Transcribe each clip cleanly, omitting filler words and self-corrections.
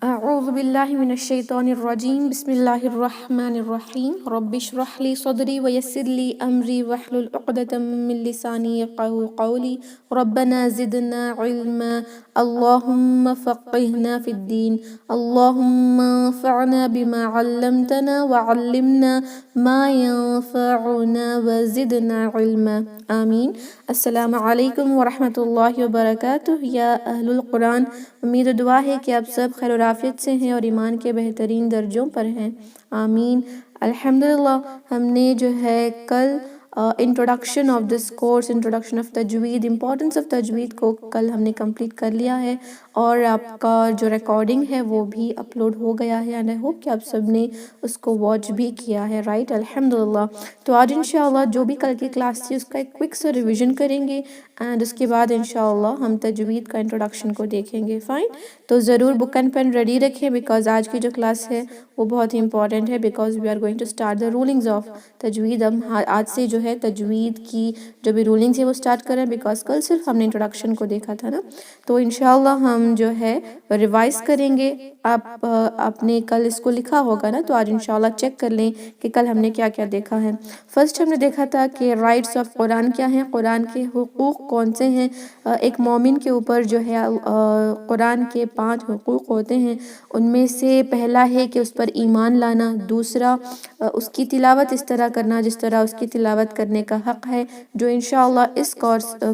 أعوذ بالله من الشيطان الرجيم بسم الله الرحمن الرحيم رب اشرح لي صدري ويسر لي أمري واحلل عقدة من لساني يفقهوا قولي ربنا زدنا علما اللهم فقهنا في الدين اللهم انفعنا بما علمتنا وعلمنا ما ينفعنا وزدنا علما آمین۔ السلام علیکم ورحمۃ اللہ وبرکاتہ۔ یا اہل القرآن، امید و دعا ہے کہ آپ سب خیر و عافیت سے ہیں اور ایمان کے بہترین درجوں پر ہیں، آمین۔ الحمدللہ ہم نے جو ہے کل introduction of this course, introduction of تجوید، امپورٹنس آف تجوید کو کل ہم نے کمپلیٹ کر لیا ہے، اور آپ کا جو ریکارڈنگ ہے وہ بھی اپلوڈ ہو گیا ہے، اینڈ آئی ہوپ کہ آپ سب نے اس کو واچ بھی کیا ہے، رائٹ، الحمدللہ۔ تو آج انشاءاللہ جو بھی کل کی کلاس تھی اس کا ایک کوئک سا ریویژن کریں گے، اینڈ اس کے بعد انشاءاللہ ہم تجوید کا انٹروڈکشن کو دیکھیں گے، فائن۔ تو ضرور بک اینڈ پین ریڈی رکھیں، بیکاز آج کی جو کلاس ہے وہ بہت ہی امپورٹنٹ ہے، because we are going to start the rulings of تجوید۔ ہم آج سے جو ہے تجوید کی جو بھی رولنگز ہے وہ اسٹارٹ کریں، بیکاز کل صرف ہم نے انٹروڈکشن کو دیکھا تھا نا، تو انشاءاللہ ہم جو ہے ریوائز کریں گے۔ آپ نے کل اس کو لکھا ہوگا نا، تو آج انشاءاللہ چیک کر لیں کہ کل ہم نے کیا کیا دیکھا ہے۔ فرسٹ ہم نے دیکھا تھا کہ رائٹس آف قرآن کیا ہیں، قرآن کے حقوق کون سے ہیں۔ ایک مومن کے اوپر جو ہے قرآن کے 5 حقوق ہوتے ہیں، ان میں سے پہلا ہے کہ اس پر ایمان لانا، دوسرا اس کی تلاوت اس طرح کرنا جس طرح اس کی تلاوت کرنے کا حق ہے، جو انشاءاللہ اس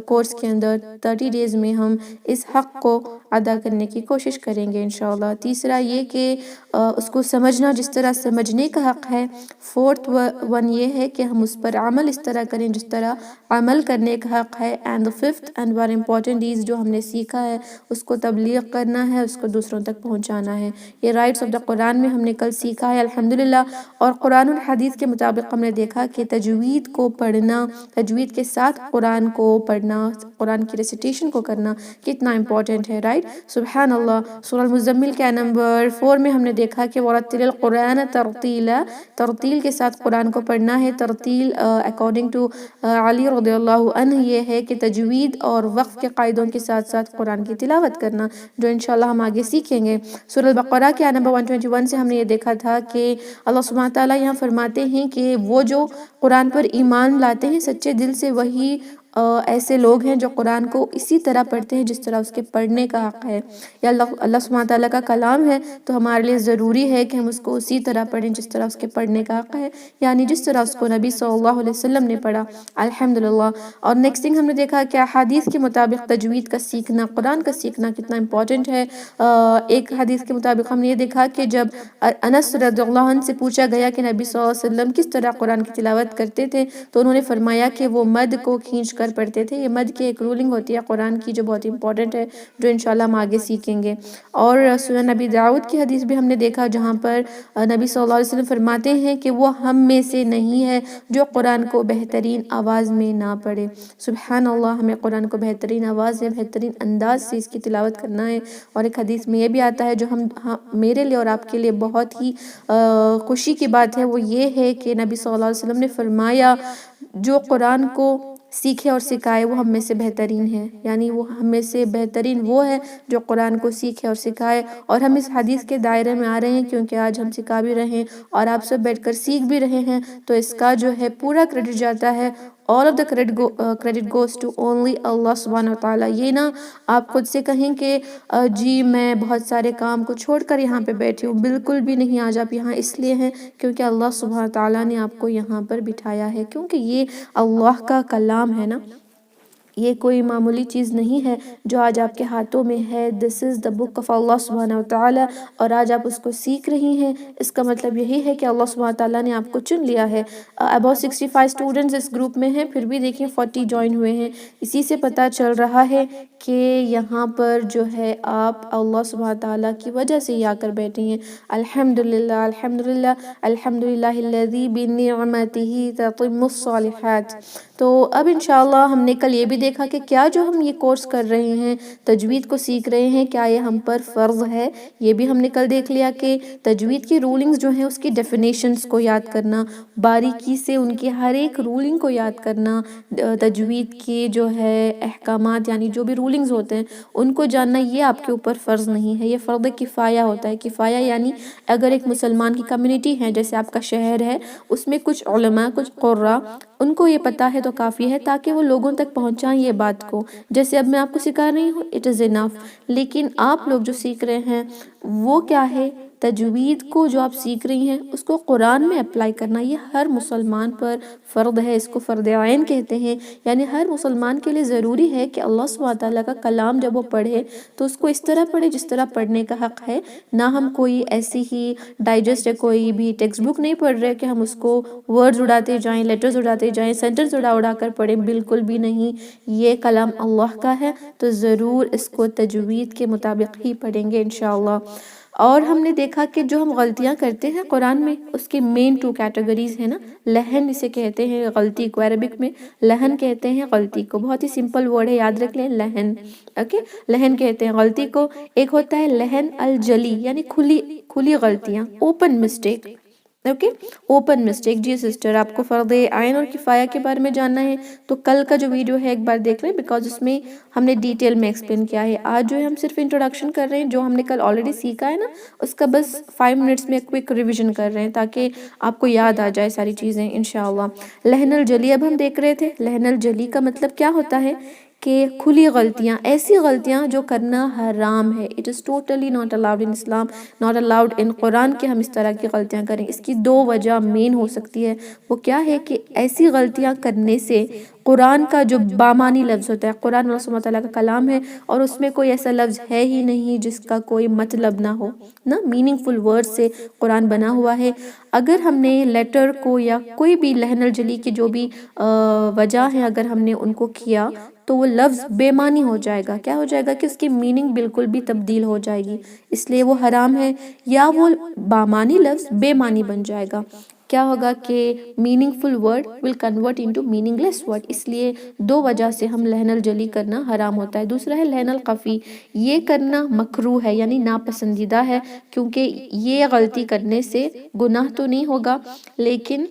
کورس کے اندر 30 ڈیز میں ہم اس حق کو ادا کرنے کی کوشش کریں گے انشاءاللہ۔ تیسرا یہ کہ اس کو سمجھنا جس طرح سمجھنے کا حق ہے۔ فورتھ ون یہ ہے کہ ہم اس پر عمل اس طرح کریں جس طرح عمل کرنے کا حق ہے، and fifth and very important is جو ہم نے سیکھا ہے اس کو تبلیغ کرنا ہے، اس کو دوسروں تک پہنچانا ہے۔ یہ رائٹس آف دا قرآن میں ہم نے کل سیکھا ہے الحمدللہ، اور قرآن الحدیث کے مطابق ہم نے دیکھا کہ تجوید کو پڑھنا، تجوید کے ساتھ قرآن کو پڑھنا، قرآن کی ریسیٹیشن کو کرنا کتنا امپورٹنٹ ہے، رائٹ، سبحان اللہ۔ سورہ المزمل کے نمبر 4 میں ہم نے دیکھا کہ وَرَتِّلِ الْقُرْآنَ تَرْتِيلًا، ترتیل کے ساتھ قرآن کو پڑھنا ہے۔ ترتیل اکارڈنگ ٹو علی رضی اللہ عنہ یہ ہے کہ تجوید اور وقف کے قاعدوں کے ساتھ ساتھ قرآن کی تلاوت کرنا، جو انشاءاللہ ہم آگے سیکھیں گے۔ سورہ البقرہ کے نمبر 121 سے ہم نے یہ دیکھا تھا کہ اللہ سبحانہ تعالیٰ یہاں فرماتے ہیں کہ وہ جو قرآن پر ایمان لاتے ہیں سچے دل سے، وہی ایسے لوگ ہیں جو قرآن کو اسی طرح پڑھتے ہیں جس طرح اس کے پڑھنے کا حق ہے۔ یا اللہ سبحانہ تعالیٰ کا کلام ہے تو ہمارے لیے ضروری ہے کہ ہم اس کو اسی طرح پڑھیں جس طرح اس کے پڑھنے کا حق ہے، یعنی جس طرح اس کو نبی صلی اللہ علیہ وسلم نے پڑھا، الحمدللہ۔ اور نیکسٹ تھنگ ہم نے دیکھا کہ حدیث کے مطابق تجوید کا سیکھنا، قرآن کا سیکھنا کتنا امپورٹنٹ ہے۔ ایک حدیث کے مطابق ہم نے یہ دیکھا کہ جب انس رضی اللہ عنہ سے پوچھا گیا کہ نبی صلی اللہ علیہ وسلم کس طرح قرآن کی تلاوت کرتے تھے، تو انہوں نے فرمایا کہ وہ مد کو کھینچ کر پڑھتے تھے۔ یہ مد کی ایک رولنگ ہوتی ہے قرآن کی جو بہت امپورٹنٹ ہے، جو انشاءاللہ ہم آگے سیکھیں گے۔ اور سنن نبی داؤد کی حدیث بھی ہم نے دیکھا جہاں پر نبی صلی اللہ علیہ وسلم فرماتے ہیں کہ وہ ہم میں سے نہیں ہے جو قرآن کو بہترین آواز میں نہ پڑھے۔ سبحان اللہ، ہمیں قرآن کو بہترین آواز میں، بہترین انداز سے اس کی تلاوت کرنا ہے۔ اور ایک حدیث میں یہ بھی آتا ہے جو میرے لیے اور آپ کے لیے بہت ہی خوشی کی بات ہے، وہ یہ ہے کہ نبی صلی اللہ علیہ وسلم نے فرمایا جو قرآن کو سیکھے اور سکھائے وہ ہم میں سے بہترین ہے، یعنی وہ ہم میں سے بہترین وہ ہے جو قرآن کو سیکھے اور سکھائے۔ اور ہم اس حدیث کے دائرے میں آ رہے ہیں کیونکہ آج ہم سکھا بھی رہے ہیں اور آپ سب بیٹھ کر سیکھ بھی رہے ہیں، تو اس کا جو ہے پورا کریڈٹ جاتا ہے، all of the credit goes to only اللہ سبحانہ وتعالیٰ۔ یہ نہ آپ خود سے کہیں کہ جی میں بہت سارے کام کو چھوڑ کر یہاں پہ بیٹھی ہوں، بالکل بھی نہیں۔ آج آپ یہاں اس لیے ہیں کیونکہ اللہ سبحانہ تعالیٰ نے آپ کو یہاں پر بٹھایا ہے، کیونکہ یہ اللہ کا کلام ہے نا، یہ کوئی معمولی چیز نہیں ہے جو آج آپ کے ہاتھوں میں ہے۔ دس از دا بک آف اللہ سبحانہ وتعالیٰ، اور آج آپ اس کو سیکھ رہی ہیں، اس کا مطلب یہی ہے کہ اللہ سبحانہ تعالیٰ نے آپ کو چن لیا ہے۔ about 65 اسٹوڈنٹس اس گروپ میں ہیں، پھر بھی دیکھیں 40 جوائن ہوئے ہیں، اسی سے پتہ چل رہا ہے کہ یہاں پر جو ہے آپ اللہ سبحانہ تعالیٰ کی وجہ سے ہی آ کر بیٹھے ہیں، الحمدللہ الحمدللہ الحمدللہ الذی بنعمتہ تتم الصالحات۔ تو اب انشاءاللہ ہم نے کل یہ بھی دیکھا کہ کیا جو ہم یہ کورس کر رہے ہیں، تجوید کو سیکھ رہے ہیں، کیا یہ ہم پر فرض ہے؟ یہ بھی ہم نے کل دیکھ لیا کہ تجوید کی رولنگز جو ہیں اس کی ڈیفینیشنز کو یاد کرنا، باریکی سے ان کی ہر ایک رولنگ کو یاد کرنا، تجوید کے جو ہے احکامات یعنی جو بھی رولنگز ہوتے ہیں ان کو جاننا، یہ آپ کے اوپر فرض نہیں ہے، یہ فرض کفایہ ہوتا ہے۔ کفایہ یعنی اگر ایک مسلمان کی کمیونٹی ہے، جیسے آپ کا شہر ہے، اس میں کچھ علماء، کچھ قراء، ان کو یہ پتہ ہے تو کافی ہے تاکہ وہ لوگوں تک پہنچائیں یہ بات کو۔ جیسے اب میں آپ کو سکھا رہی ہوں، اٹ از انف، لیکن آپ لوگ جو سیکھ رہے ہیں وہ کیا ہے؟ تجوید کو جو آپ سیکھ رہی ہیں اس کو قرآن میں اپلائی کرنا، یہ ہر مسلمان پر فرض ہے، اس کو فرض عین کہتے ہیں۔ یعنی ہر مسلمان کے لیے ضروری ہے کہ اللہ سبحانہ تعالیٰ کا کلام جب وہ پڑھے تو اس کو اس طرح پڑھے جس طرح پڑھنے کا حق ہے، نہ ہم کوئی ایسی ہی ڈائجسٹ یا کوئی بھی ٹیکسٹ بک نہیں پڑھ رہے کہ ہم اس کو ورڈز اڑاتے جائیں، لیٹرز اڑاتے جائیں، سینٹنس اڑا کر پڑھیں، بالکل بھی نہیں۔ یہ کلام اللہ کا ہے تو ضرور اس کو تجوید کے مطابق ہی پڑھیں گے انشاءاللہ۔ اور ہم نے دیکھا کہ جو ہم غلطیاں کرتے ہیں قرآن میں، اس کی مین 2 کیٹیگریز ہیں نا، لہن اسے کہتے ہیں غلطی کو، عربک میں لہن کہتے ہیں غلطی کو، بہت ہی سمپل ورڈ ہے، یاد رکھ لیں، لہن، اوکے، لہن کہتے ہیں غلطی کو۔ ایک ہوتا ہے لہن الجلی یعنی کھلی غلطیاں، open mistake, okay, open mistake. جی سسٹر، آپ کو فرض عین اور کفایہ کے بارے میں جاننا ہے تو کل کا جو ویڈیو ہے ایک بار دیکھ لیں، بیکاز اس میں ہم نے ڈیٹیل میں ایکسپلین کیا ہے۔ آج جو ہے ہم صرف انٹروڈکشن کر رہے ہیں، جو ہم نے کل آلریڈی سیکھا ہے نا اس کا بس 5 منٹس میں کوئک ریویژن کر رہے ہیں تاکہ آپ کو یاد آ جائے ساری چیزیں انشاءاللہ۔ لہن الجلی اب ہم دیکھ رہے تھے، لہن الجلی کا مطلب کیا ہوتا ہے کہ کھلی غلطیاں، ایسی غلطیاں جو کرنا حرام ہے۔ It is totally not allowed in Islam, not allowed in قرآن کہ ہم اس طرح کی غلطیاں کریں۔ اس کی 2 وجہ مین ہو سکتی ہے، وہ کیا ہے کہ ایسی غلطیاں کرنے سے قرآن کا جو بامانی لفظ ہوتا ہے، قرآن اللہ سبحانہ تعالیٰ کا کلام ہے اور اس میں کوئی ایسا لفظ ہے ہی نہیں جس کا کوئی مطلب نہ ہو نا، میننگ فل ورڈ سے قرآن بنا ہوا ہے۔ اگر ہم نے لیٹر کو یا کوئی بھی لہن الجلی کی جو بھی وجہ ہے اگر ہم نے ان کو کیا تو وہ لفظ بے معنی ہو جائے گا۔ کیا ہو جائے گا کہ اس کی میننگ بالکل بھی تبدیل ہو جائے گی، اس لیے وہ حرام ہے، یا وہ بامانی لفظ بے معنی بن جائے گا۔ کیا ہوگا کہ meaningful word will convert into meaningless word, اس لیے 2 وجہ سے ہم لہن الجلی کرنا حرام ہوتا ہے۔ دوسرا ہے لہن الخفی، یہ کرنا مکروہ ہے یعنی ناپسندیدہ ہے، کیونکہ یہ غلطی کرنے سے گناہ تو نہیں ہوگا لیکن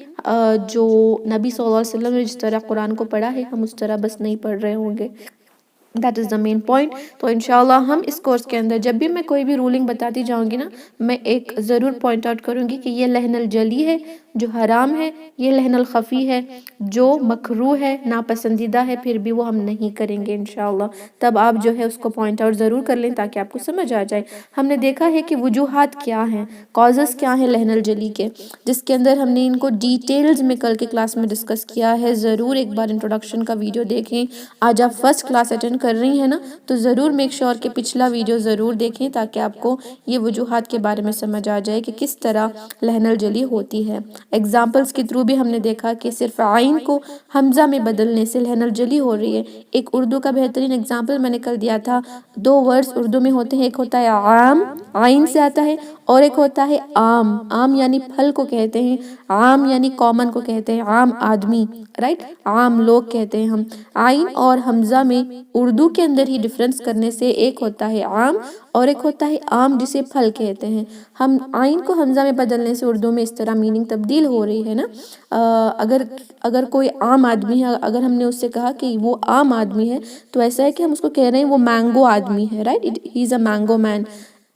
جو نبی صلی اللہ علیہ وسلم نے جس طرح قرآن کو پڑھا ہے ہم اس طرح بس نہیں پڑھ رہے ہوں گے۔ That is the main point۔ تو انشاءاللہ ہم اس کورس کے اندر جب بھی میں کوئی بھی رولنگ بتاتی جاؤں گی نا، میں ایک ضرور پوائنٹ آؤٹ کروں گی کہ یہ لہن الجلی ہے جو حرام ہے، یہ لہن الخفی ہے جو مکروہ ہے، ناپسندیدہ ہے، پھر بھی وہ ہم نہیں کریں گے انشاءاللہ۔ تب آپ جو ہے اس کو پوائنٹ آؤٹ ضرور کر لیں تاکہ آپ کو سمجھ آ جائے۔ ہم نے دیکھا ہے کہ وجوہات کیا ہیں، کازز کیا ہیں لہن الجلی کے، جس کے اندر ہم نے ان کو ڈیٹیلز میں کل کے کلاس میں ڈسکس کیا ہے۔ ضرور ایک بار انٹروڈکشن کا ویڈیو دیکھیں۔ آج آپ فرسٹ کلاس اٹینڈ کر رہی ہیں نا تو ضرور میک شور کہ پچھلا ویڈیو ضرور دیکھیں تاکہ آپ کو یہ وجوہات کے بارے میں سمجھ آ جائے کہ کس طرح لہن الجلی ہوتی ہے۔ ایگزامپلز کے تھرو بھی ہم نے دیکھا کہ صرف عین کو حمزہ میں بدلنے سے لہن الجلی ہو رہی ہے۔ ایک اردو کا بہترین ایگزامپل میں نے کل دیا تھا، 2 ورڈز اردو میں ہوتے ہیں، ایک ہوتا ہے عام، عین سے آتا ہے، اور ایک ہوتا ہے عام۔ عام یعنی پھل کو کہتے ہیں، عام یعنی کامن کو کہتے ہیں، عام آدمی، رائٹ، عام لوگ کہتے ہیں ہم۔ عین اور حمزہ میں اردو کے اندر ہی ڈفرنس کرنے سے ایک ہوتا ہے عام اور ایک ہوتا ہے عام جسے پھل کہتے ہیں۔ ہم عین کو حمزہ میں بدلنے سے اردو میں اس طرح میننگ تبدیل ہو رہی ہے نا۔ اگر کوئی عام آدمی ہے، اگر ہم نے اس سے کہا کہ وہ عام آدمی ہے تو ایسا ہے کہ ہم اس کو کہہ رہے ہیں وہ مینگو آدمی ہے، رائٹ، ہی از اے مینگو مین۔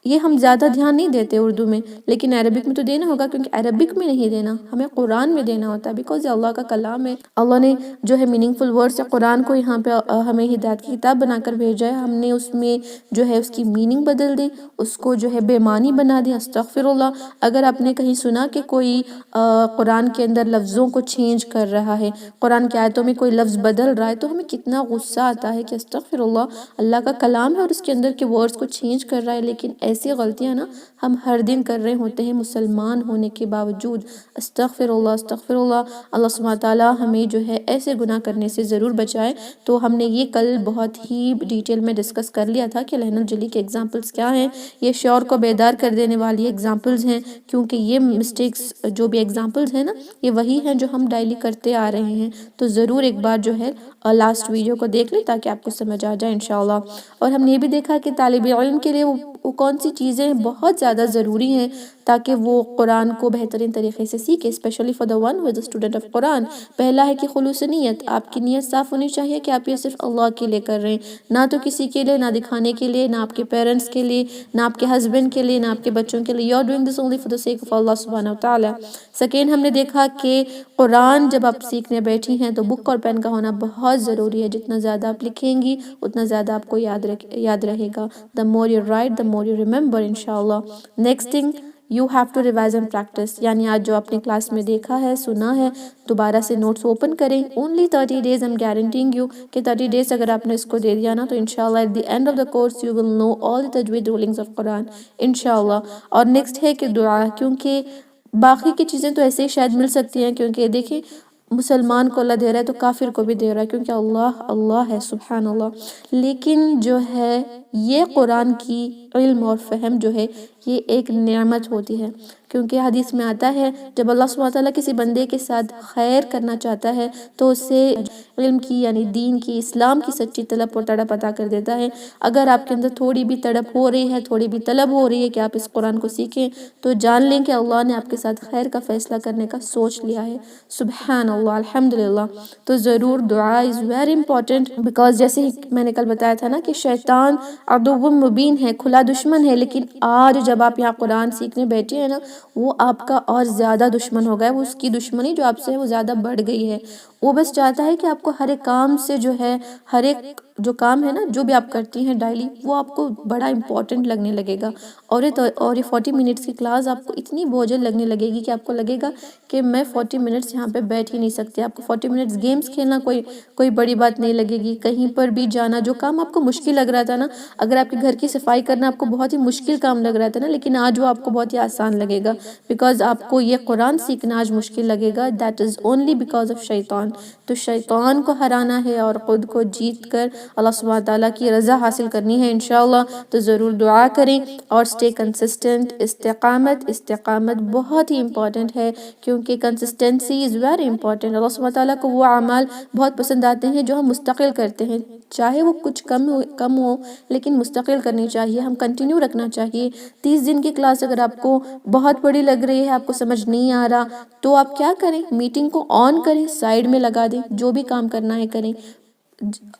یہ ہم زیادہ دھیان نہیں دیتے اردو میں، لیکن عربک میں تو دینا ہوگا، کیونکہ عربک میں نہیں دینا، ہمیں قرآن میں دینا ہوتا ہے، بیکاز یہ اللہ کا کلام ہے۔ اللہ نے جو ہے میننگ فل ورڈ سے قرآن کو یہاں پہ ہمیں ہدایت کی کتاب بنا کر بھیجا ہے، ہم نے اس میں جو ہے اس کی میننگ بدل دی، اس کو جو ہے بے معنی بنا دیا، استغفر اللہ۔ اگر آپ نے کہیں سنا کہ کوئی قرآن کے اندر لفظوں کو چینج کر رہا ہے، قرآن کی آیتوں میں کوئی لفظ بدل رہا ہے، تو ہمیں کتنا غصہ آتا ہے کہ استغفر اللہ، اللہ کا کلام ہے اور اس کے اندر کے ورڈز کو چینج کر رہا ہے، لیکن ایسی غلطیاں نا ہم ہر دن کر رہے ہوتے ہیں مسلمان ہونے کے باوجود. استغفر اللہ استغفر اللہ. اللہ سبحانہ تعالیٰ ہمیں جو ہے ایسے گناہ کرنے سے ضرور بچائے. تو ہم نے یہ کل بہت ہی ڈیٹیل میں ڈسکس کر لیا تھا کہ لہن الجلی کے ایگزامپلس کیا ہیں. یہ شعور کو بیدار کر دینے والی ایگزامپلز ہیں، کیونکہ یہ مسٹیکس جو بھی ایگزامپلز ہیں نا یہ وہی ہیں جو ہم ڈیلی کرتے آ رہے ہیں. تو ضرور ایک بار جو ہے لاسٹ ویڈیو کو دیکھ لیں تاکہ آپ کو سمجھ آ جائے انشاءاللہ. اور ہم نے یہ بھی دیکھا کہ طالب علم کے لیے وہ کون سی چیزیں بہت زیادہ ضروری ہیں تاکہ وہ قرآن کو بہترین طریقے سے سیکھے، specially for the one who is a student of Quran. پہلا ہے کہ خلوص نیت. آپ کی نیت صاف ہونی چاہیے کہ آپ یہ صرف اللہ کے لیے کر رہے ہیں، نہ تو کسی کے لیے، نہ دکھانے کے لیے، نہ آپ کے پیرنٹس کے لیے، نہ آپ کے ہسبینڈ کے لیے، نہ آپ کے بچوں کے لیے. You are doing this only for the sake of Allah سبحانہ وتعالیٰ. سیکنڈ، ہم نے دیکھا کہ قرآن جب آپ سیکھنے بیٹھی ہیں تو بک اور پین کا ہونا بہت ضروری ہے. جتنا زیادہ آپ لکھیں گی اتنا زیادہ آپ کو یاد رہے گا. the more you write the more you remember انشاءاللہ. Next thing, you have to revise and practice. یعنی آج جو آپ نے کلاس میں دیکھا ہے، سنا ہے، دوبارہ سے نوٹس اوپن کریں. only 30 days I'm guaranteeing you کہ 30 days اگر آپ نے اس کو دے دیا نا تو انشاءاللہ at the end of the course you will know all the tajweed rulings of Quran انشاءاللہ. اور نیکسٹ ہے کہ دعا، کیونکہ باقی کی چیزیں تو ایسے ہی شاید مل سکتی ہیں، کیونکہ دیکھیں مسلمان کو اللہ دے رہا ہے تو کافر کو بھی دے رہا ہے، کیونکہ اللہ ہے سبحان اللہ. لیکن جو ہے یہ قرآن کی علم اور فہم جو ہے یہ ایک نعمت ہوتی ہے، کیونکہ حدیث میں آتا ہے جب اللہ سبحانہ تعالیٰ کسی بندے کے ساتھ خیر کرنا چاہتا ہے تو اسے علم کی یعنی دین کی، اسلام کی سچی طلب اور تڑپ عطا کر دیتا ہے. اگر آپ کے اندر تھوڑی بھی تڑپ ہو رہی ہے، تھوڑی بھی طلب ہو رہی ہے کہ آپ اس قرآن کو سیکھیں تو جان لیں کہ اللہ نے آپ کے ساتھ خیر کا فیصلہ کرنے کا سوچ لیا ہے. سبحان اللہ الحمدللہ. تو ضرور دعا از ویری امپورٹنٹ، بیکاز جیسے ہی میں نے کل بتایا تھا نا کہ شیطان عدو مبین ہے، کھلا دشمن ہے، لیکن آج جب آپ یہاں قرآن سیکھنے بیٹھے ہیں نا وہ آپ کا اور زیادہ دشمن ہو گیا. وہ اس کی دشمنی جو آپ سے ہے وہ زیادہ بڑھ گئی ہے. وہ بس چاہتا ہے کہ آپ کو ہر ایک کام سے جو ہے، ہر ایک جو کام ہے نا جو بھی آپ کرتی ہیں ڈیلی وہ آپ کو بڑا امپورٹنٹ لگنے لگے گا. اور یہ 40 منٹس کی کلاس آپ کو اتنی بوجھل لگنے لگے گی کہ آپ کو لگے گا کہ میں 40 منٹس یہاں پہ بیٹھ ہی نہیں سکتی. آپ کو 40 منٹس گیمز کھیلنا کوئی بڑی بات نہیں لگے گی. کہیں پر بھی جانا، جو کام آپ کو مشکل لگ رہا تھا نا، اگر آپ کے گھر کی صفائی کرنا آپ کو بہت ہی مشکل کام لگ رہا تھا نا، لیکن آج وہ آپ کو بہت ہی آسان لگے گا، بیکاز آپ کو یہ قرآن سیکھنا آج مشکل لگے گا. That is only because of شیطان. تو شیطان کو ہرانا ہے اور خود کو جیت کر اللہ سبحانہ تعالیٰ کی رضا حاصل کرنی ہے انشاءاللہ. تو ضرور دعا کریں اور اسٹے کنسسٹنٹ. استقامت بہت ہی امپورٹنٹ ہے، کیونکہ کنسسٹنسی از ویری امپورٹنٹ. اللہ سبحانہ تعالیٰ کو وہ اعمال بہت پسند آتے ہیں جو ہم مستقل کرتے ہیں، چاہے وہ کچھ کم ہو لیکن مستقل کرنی چاہیے، ہم کنٹینیو رکھنا چاہیے. 30 دن کی کلاس اگر آپ کو بہت بڑی لگ رہی ہے، آپ کو سمجھ نہیں آ رہا، تو آپ کیا کریں، میٹنگ کو آن کریں، سائیڈ میں لگا دیں، جو بھی کام کرنا ہے کریں.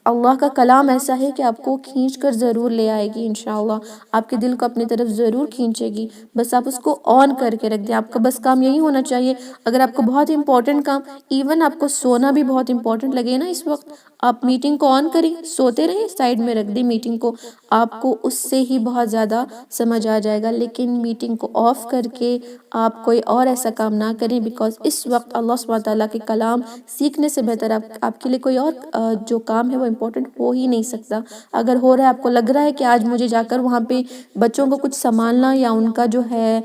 اللہ کا کلام ایسا ہے کہ آپ کو کھینچ کر ضرور لے آئے گی انشاءاللہ، آپ کے دل کو اپنی طرف ضرور کھینچے گی. بس آپ اس کو آن کر کے رکھ دیں. آپ کا بس کام یہی ہونا چاہیے. اگر آپ کو بہت امپورٹنٹ کام، ایون آپ کو سونا بھی بہت امپورٹنٹ لگے نا اس وقت، آپ میٹنگ کو آن کریں، سوتے رہیں، سائیڈ میں رکھ دیں میٹنگ کو، آپ کو اس سے ہی بہت زیادہ سمجھ آ جائے گا. لیکن میٹنگ کو آف کر کے آپ کوئی اور ایسا کام نہ کریں، بیکاز اس وقت اللہ سبحانہ تعالیٰ کے کلام سیکھنے سے بہتر آپ کے لیے کوئی اور جو کام ہے وہ امپورٹنٹ ہو ہی نہیں سکتا. اگر ہو رہا ہے، آپ کو لگ رہا ہے کہ آج مجھے جا کر وہاں پہ بچوں کو کچھ سنبھالنا یا ان کا جو ہے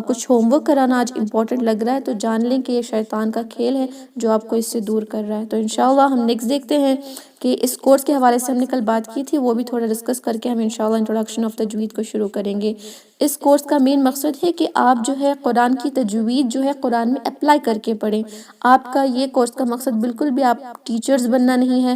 کچھ ہوم ورک کرانا آج امپورٹنٹ لگ رہا ہے، تو جان لیں کہ یہ شیطان کا کھیل ہے جو آپ کو اس سے دور کر رہا ہے. تو انشاءاللہ ہم نیکسٹ دیکھتے ہیں کہ اس کورس کے حوالے سے ہم نے کل بات کی تھی، وہ بھی تھوڑا ڈسکس کر کے ہم انشاءاللہ انٹروڈکشن آف تجوید کو شروع کریں گے. اس کورس کا مین مقصد ہے کہ آپ جو ہے قرآن کی تجوید جو ہے قرآن میں اپلائی کر کے پڑھیں. آپ کا یہ کورس کا مقصد بالکل بھی آپ ٹیچرز بننا نہیں ہے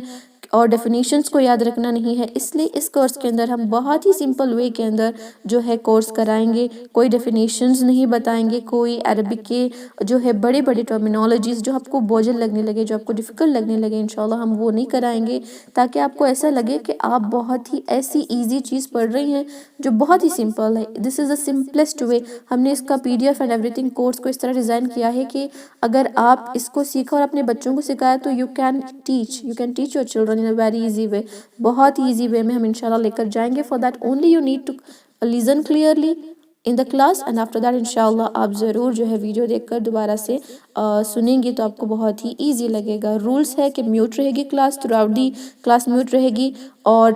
اور ڈیفینیشنز کو یاد رکھنا نہیں ہے. اس لیے اس کورس کے اندر ہم بہت ہی سمپل وے کے اندر جو ہے کورس کرائیں گے. کوئی ڈیفینیشنز نہیں بتائیں گے، کوئی عربک کے جو ہے بڑے ٹرمینالوجیز جو آپ کو بوجھل لگنے لگے، جو آپ کو ڈیفیکلٹ لگنے لگے، انشاءاللہ ہم وہ نہیں کرائیں گے، تاکہ آپ کو ایسا لگے کہ آپ بہت ہی ایسی ایزی چیز پڑھ رہی ہیں جو بہت ہی سمپل ہے. دس از the simplest way. ہم نے اس کا PDF and every thing course کو اس طرح ڈیزائن کیا ہے کہ اگر آپ اس کو سیکھا اور اپنے بچوں کو سکھایا تو you can teach your children in a very easy way. بہت ایزی وے میں ہم انشاءاللہ لے کر جائیں گے. For that only you need to listen clearly in the class and after that انشاءاللہ آپ ضرور جو ہے ویڈیو دیکھ کر دوبارہ سے سنیں گے تو آپ کو بہت ہی ایزی لگے گا. رولز ہے کہ میوٹ رہے گی class, through out the class mute رہے گی، اور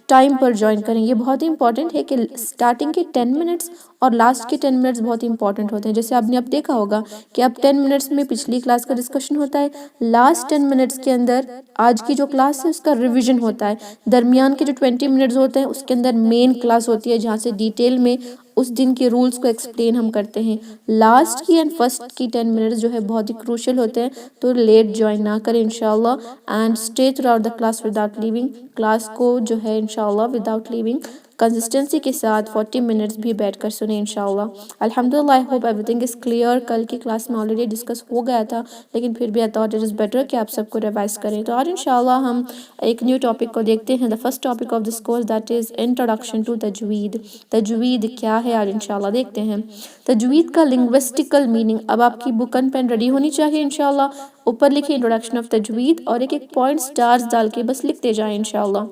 ٹائم پر جوائن کریں. یہ بہت ہی امپورٹنٹ ہے کہ اسٹارٹنگ کے 10 منٹس اور لاسٹ کے 10 منٹس بہت ہی امپورٹنٹ ہوتے ہیں. جیسے آپ نے اب دیکھا ہوگا کہ اب 10 منٹس میں پچھلی کلاس کا ڈسکشن ہوتا ہے، لاسٹ 10 منٹس کے اندر آج کی جو کلاس ہے اس کا ریویژن ہوتا ہے، درمیان کے جو 20 منٹس ہوتے ہیں اس کے اندر مین کلاس ہوتی ہے جہاں سے ڈیٹیل میں اس دن کے رولز کو ایکسپلین ہم کرتے ہیں. لاسٹ کی اینڈ فرسٹ کی 10 منٹس جو ہے بہت ہی کروشل ہوتے ہیں، تو لیٹ جوائن نہ کریں انشاءاللہ، and stay throughout the class without leaving. Class کو جو ہے انشاءاللہ وداؤٹ لیونگ کنسسٹنسی کے ساتھ 40 منٹس بھی بیٹھ کر سنیں انشاءاللہ. الحمدللہ I hope every thing is clear. کل کی کلاس میں آلریڈی ڈسکس ہو گیا تھا لیکن پھر بھی I thought it is better کہ آپ سب کو ریوائز کریں. تو آج انشاءاللہ ہم ایک نیو ٹاپک کو دیکھتے ہیں. The first topic of this course that is introduction to تجوید. تجوید کیا ہے آج انشاءاللہ دیکھتے ہیں. تجوید کا لنگوسٹیکل میننگ. اب آپ کی بک اینڈ پین ریڈی ہونی چاہیے انشاءاللہ. اوپر لکھیں انٹروڈکشن آف تجوید اور ایک ایک پوائنٹ سٹارز ڈال کے بس لکھتے جائیں انشاءاللہ.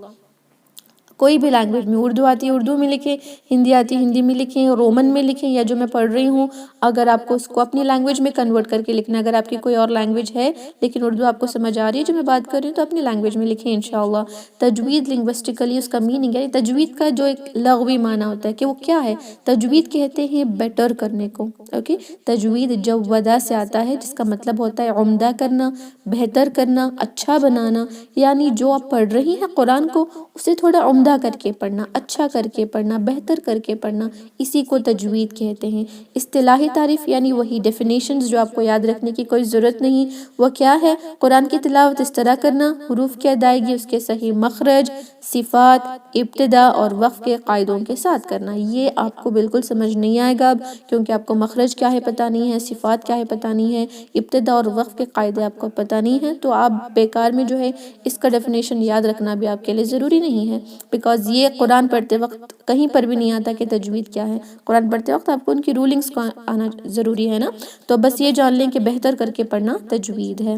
کوئی بھی لینگویج میں، اردو آتی ہے اردو میں لکھیں، ہندی آتی ہے ہندی میں لکھیں، رومن میں لکھیں، یا جو میں پڑھ رہی ہوں اگر آپ کو اس کو اپنی لینگویج میں کنورٹ کر کے لکھنا ہے. اگر آپ کی کوئی اور لینگویج ہے لیکن اردو آپ کو سمجھ آ رہی ہے جو میں بات کر رہی ہوں تو اپنی لینگویج میں لکھیں انشاءاللہ. تجوید لنگوسٹیکلی اس کا میننگ ہے. تجوید کا جو ایک لغوی معنی ہوتا ہے کہ وہ کیا ہے. تجوید کہتے ہیں بیٹر کرنے کو. اوکے، تجوید جودا سے آتا ہے جس کا مطلب ہوتا ہے عمدہ کرنا، بہتر کرنا، اچھا بنانا. یعنی جو آپ پڑھ رہی ہیں قرآن کو اسے تھوڑا عمدہ کر کے پڑھنا، اچھا کر کے پڑھنا، بہتر کر کے پڑھنا، اسی کو تجوید کہتے ہیں. اصطلاحی تعریف یعنی وہی ڈیفینیشنز جو آپ کو یاد رکھنے کی کوئی ضرورت نہیں. وہ کیا ہے؟ قرآن کی تلاوت اس طرح کرنا، حروف کی ادائیگی اس کے صحیح مخرج، صفات، ابتدا اور وقف کے قاعدوں کے ساتھ کرنا. یہ آپ کو بالکل سمجھ نہیں آئے گا اب، کیونکہ آپ کو مخرج کیا ہے پتہ نہیں ہے، صفات کیا ہے پتہ نہیں ہے، ابتدا اور وقف کے قاعدے آپ کو پتہ نہیں ہیں، تو آپ بیکار میں جو ہے اس کا ڈیفینیشن یاد رکھنا بھی آپ کے لیے ضروری نہیں ہے. بیکاز یہ قرآن پڑھتے وقت کہیں پر بھی نہیں آتا کہ تجوید کیا ہے. قرآن پڑھتے وقت آپ کو ان کی رولنگز کو آنا ضروری ہے نا. تو بس یہ جان لیں کہ بہتر کر کے پڑھنا تجوید ہے.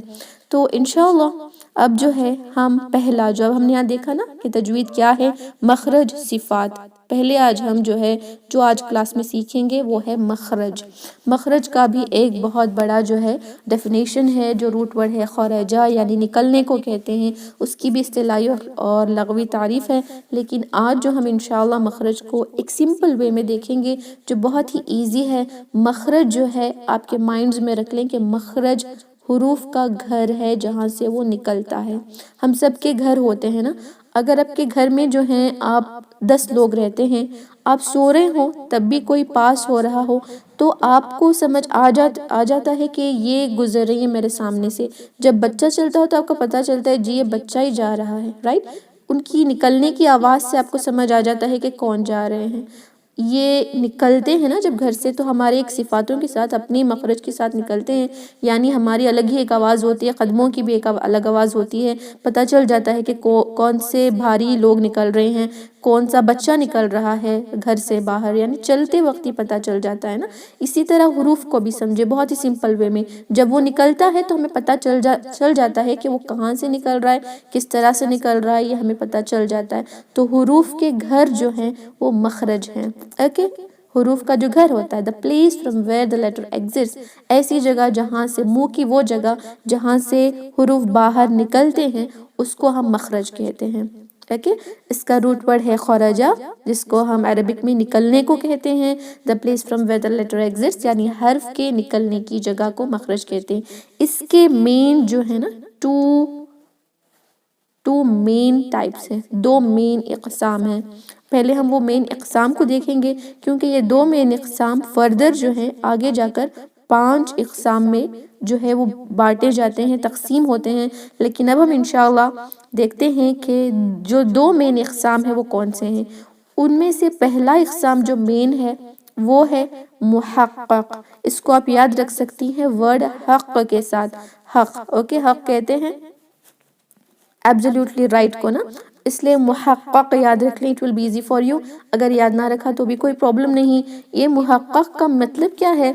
تو انشاءاللہ اب جو ہے ہم پہلا جو اب ہم نے یہاں دیکھا نا کہ تجوید کیا ہے، مخرج، صفات. پہلے آج ہم جو آج کلاس میں سیکھیں گے وہ ہے مخرج. مخرج کا بھی ایک بہت بڑا جو ہے ڈیفینیشن ہے، جو روٹ ورڈ ہے خرجہ یعنی نکلنے کو کہتے ہیں. اس کی بھی اصطلاحی اور لغوی تعریف ہے. لیکن آج جو ہم انشاءاللہ مخرج کو ایک سمپل وے میں دیکھیں گے جو بہت ہی ایزی ہے. مخرج جو ہے آپ کے مائنڈز میں رکھ لیں کہ مخرج حروف کا گھر ہے جہاں سے وہ نکلتا ہے. ہم سب کے گھر ہوتے ہیں نا. اگر آپ کے گھر میں جو ہیں آپ 10 لوگ رہتے ہیں، آپ سو رہے ہو تب بھی کوئی پاس ہو رہا ہو تو آپ کو سمجھ آ جاتا ہے کہ یہ گزر رہی ہے میرے سامنے سے. جب بچہ چلتا ہو تو آپ کو پتہ چلتا ہے جی یہ بچہ ہی جا رہا ہے، رائٹ. ان کی نکلنے کی آواز سے آپ کو سمجھ آ جاتا ہے کہ کون جا رہے ہیں. یہ نکلتے ہیں نا جب گھر سے تو ہمارے ایک صفاتوں کے ساتھ اپنی مخرج کے ساتھ نکلتے ہیں. یعنی ہماری الگ ہی ایک آواز ہوتی ہے، قدموں کی بھی ایک الگ آواز ہوتی ہے. پتہ چل جاتا ہے کہ کون سے بھاری لوگ نکل رہے ہیں، کون سا بچہ نکل رہا ہے گھر سے باہر. یعنی چلتے وقت ہی پتہ چل جاتا ہے نا. اسی طرح حروف کو بھی سمجھے بہت ہی سمپل وے میں. جب وہ نکلتا ہے تو ہمیں پتہ چل جاتا ہے کہ وہ کہاں سے نکل رہا ہے، کس طرح سے نکل رہا ہے، یہ ہمیں پتہ چل جاتا ہے. تو حروف کے گھر جو ہیں وہ مخرج ہیں. اوکے، حروف کا جو گھر ہوتا ہے the place from where the letter exits، ایسی جگہ جہاں سے منہ کی وہ جگہ جہاں سے حروف باہر نکلتے ہیں اس کو ہم مخرج کہتے ہیں. اوکے، اس کا روٹ ورڈ ہے خرجہ جس کو ہم عربک میں نکلنے کو کہتے ہیں. the place from where the letter exits یعنی حرف کے نکلنے کی جگہ کو مخرج کہتے ہیں. اس کے مین جو ہے نا ٹو مین ٹائپس ہیں، 2 مین اقسام ہیں. پہلے ہم وہ مین اقسام کو دیکھیں گے کیونکہ یہ 2 مین اقسام فردر جو ہیں آگے جا کر 5 اقسام میں جو ہے وہ بانٹے جاتے ہیں، تقسیم ہوتے ہیں. لیکن اب ہم انشاءاللہ دیکھتے ہیں کہ جو 2 مین اقسام ہیں وہ کون سے ہیں. ان میں سے پہلا اقسام جو مین ہے وہ ہے محقق. اس کو آپ یاد رکھ سکتی ہیں ورڈ حق کے ساتھ. حق، اوکے، حق کہتے ہیں ایبسلیوٹلی رائٹ کو نا. اس لیے محقق یاد رکھ لیں، it will be easy for you. اگر یاد نہ رکھا تو بھی کوئی پرابلم نہیں. یہ محقق کا مطلب کیا ہے؟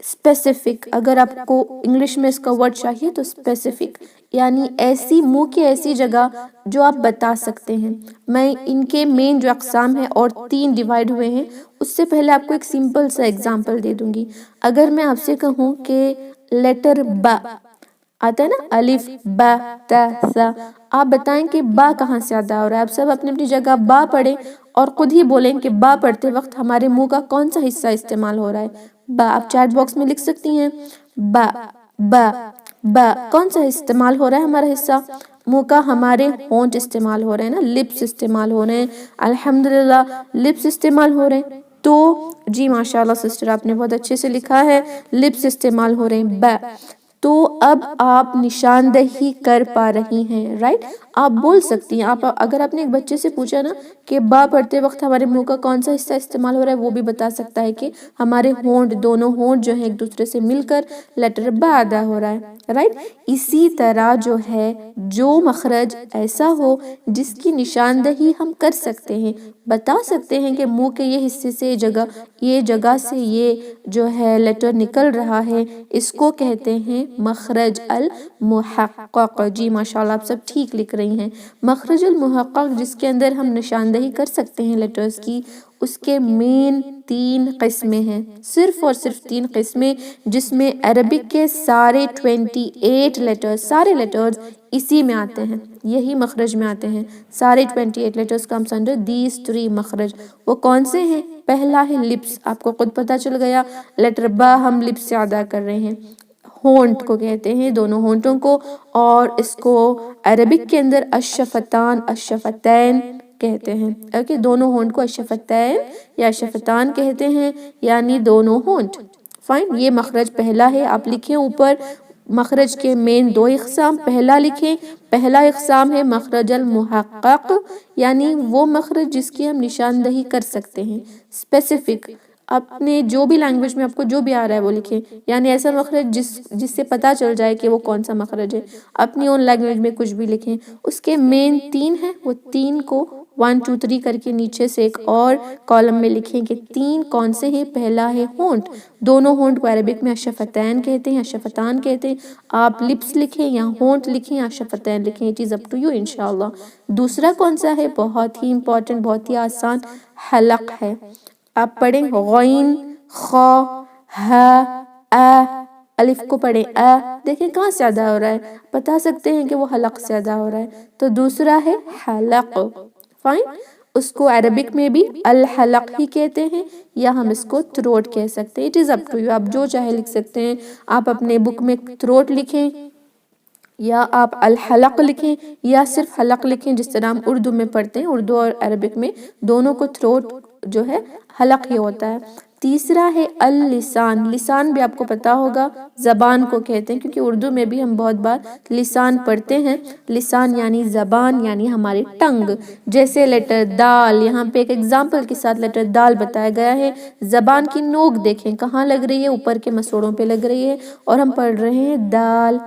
اسپیسیفک. اگر آپ کو انگلش میں اس کا ورڈ چاہیے تو اسپیسیفک یعنی ایسی منہ کی ایسی جگہ جو آپ بتا سکتے ہیں. میں ان کے مین جو اقسام ہیں اور 3 ڈیوائیڈ ہوئے ہیں اس سے پہلے آپ کو ایک سمپل سا ایگزامپل دے دوں گی. اگر میں آپ سے کہوں کہ لیٹر با آتا ہے نا الف با تا سا. آپ بتائیں کہ با کہاں سے ادا ہو رہا ہے. آپ سب اپنی اپنی جگہ با پڑھیں اور خود ہی بولیں کہ با پڑھتے وقت ہمارے منہ کا کون سا حصہ استعمال ہو رہا ہے. با آپ چیٹ باکس میں لکھ سکتی ہیں. با با با کون سا استعمال ہو رہا ہے ہمارا حصہ. منہ کا ہمارے ہونٹ استعمال ہو رہے ہیں نا, لپس استعمال ہو رہے ہیں. الحمدللہ لپس استعمال ہو رہے ہیں. تو جی ماشاءاللہ سسٹر آپ نے بہت اچھے سے لکھا ہے, لپس استعمال ہو رہے ہیں. با تو اب آپ نشاندہی کر پا رہی ہیں, رائٹ. آپ بول سکتی ہیں. آپ اگر آپ نے ایک بچے سے پوچھا نا کہ با پڑھتے وقت ہمارے منہ کا کون سا حصہ استعمال ہو رہا ہے, وہ بھی بتا سکتا ہے کہ ہمارے ہونٹ, دونوں ہونٹ جو ہیں ایک دوسرے سے مل کر لیٹر با ادا ہو رہا ہے, رائٹ. اسی طرح جو ہے جو مخرج ایسا ہو جس کی نشاندہی ہم کر سکتے ہیں, بتا سکتے ہیں کہ منہ کے یہ حصے سے یہ جگہ سے یہ جو ہے لیٹر نکل رہا ہے, اس کو کہتے ہیں مخرج المحقق. جی ماشاءاللہ آپ سب ٹھیک لکھ رہی ہیں. مخرج المحقق جس کے اندر ہم نشاندہی کر سکتے ہیں لیٹرز کی, اس کے مین 3 قسمیں ہیں, صرف اور صرف 3 قسمیں, جس میں عربک کے سارے 28 لیٹرز, سارے لیٹرز اسی میں آتے ہیں, یہی مخرج میں آتے ہیں. سارے 28 لیٹرز comes under these 3 مخرج. وہ کون سے ہیں؟ پہلا ہے لپس, آپ کو خود پتہ چل گیا, لیٹر با ہم لپس سے ادا کر رہے ہیں. ہونٹ کو کہتے ہیں, دونوں ہونٹوں کو, اور اس کو عربک کے اندر الشفتان الشفتین کہتے ہیں. اوکے, دونوں ہونٹ کو الشفتین یا الشفتان کہتے ہیں, یعنی دونوں ہونٹ. فائن, یہ مخرج پہلا ہے. آپ لکھیں اوپر مخرج کے مین 2 اقسام. پہلا لکھیں, پہلا اقسام ہے مخرج المحقق, یعنی وہ مخرج جس کی ہم نشاندہی کر سکتے ہیں, اسپیسیفک. اپنے جو بھی لینگویج میں آپ کو جو بھی آ رہا ہے وہ لکھیں, یعنی ایسا مخرج جس سے پتہ چل جائے کہ وہ کون سا مخرج ہے. اپنی اون لینگویج میں کچھ بھی لکھیں. اس کے مین 3 ہیں, وہ 3 کو 1 2 3 کر کے نیچے سے ایک اور کالم میں لکھیں کہ 3 کون سے ہیں. پہلا ہے ہونٹ, دونوں ہونٹ کو عربک میں الشفتین کہتے ہیں, الشفتان کہتے ہیں. آپ لپس لکھیں یا ہونٹ لکھیں یا الشفتین لکھیں, it is up to you انشاءاللہ. دوسرا کون سا ہے, بہت ہی امپورٹنٹ, بہت ہی آسان, حلق ہے. آپ پڑھیں غین خا ہا آ, الف کو پڑھیں آ, دیکھیں کہاں سے ادا ہو رہا ہے, بتا سکتے ہیں کہ وہ حلق سے ادا ہو رہا ہے. تو دوسرا ہے حلق. فائن, اس کو عربک میں بھی الحلق ہی کہتے ہیں, یا ہم اس کو تھروٹ کہہ سکتے ہیں. it is up to you, آپ جو چاہے لکھ سکتے ہیں. آپ اپنے بک میں تھروٹ لکھیں, یا آپ الحلق لکھیں, یا صرف حلق لکھیں جس طرح ہم اردو میں پڑھتے ہیں. اردو اور عربک میں دونوں کو تھروٹ جو ہے حلق ہی ہوتا ہے. تیسرا ہے اللسان. لسان بھی آپ کو پتا ہوگا زبان کو کہتے ہیں, کیونکہ اردو میں بھی ہم بہت بار لسان پڑھتے ہیں. لسان یعنی زبان, یعنی ہماری ٹنگ. جیسے لیٹر دال, یہاں پہ ایک ایگزامپل کے ساتھ لیٹر دال بتایا گیا ہے. زبان کی نوک دیکھیں کہاں لگ رہی ہے, اوپر کے مسوڑوں پہ لگ رہی ہے, اور ہم پڑھ رہے ہیں دال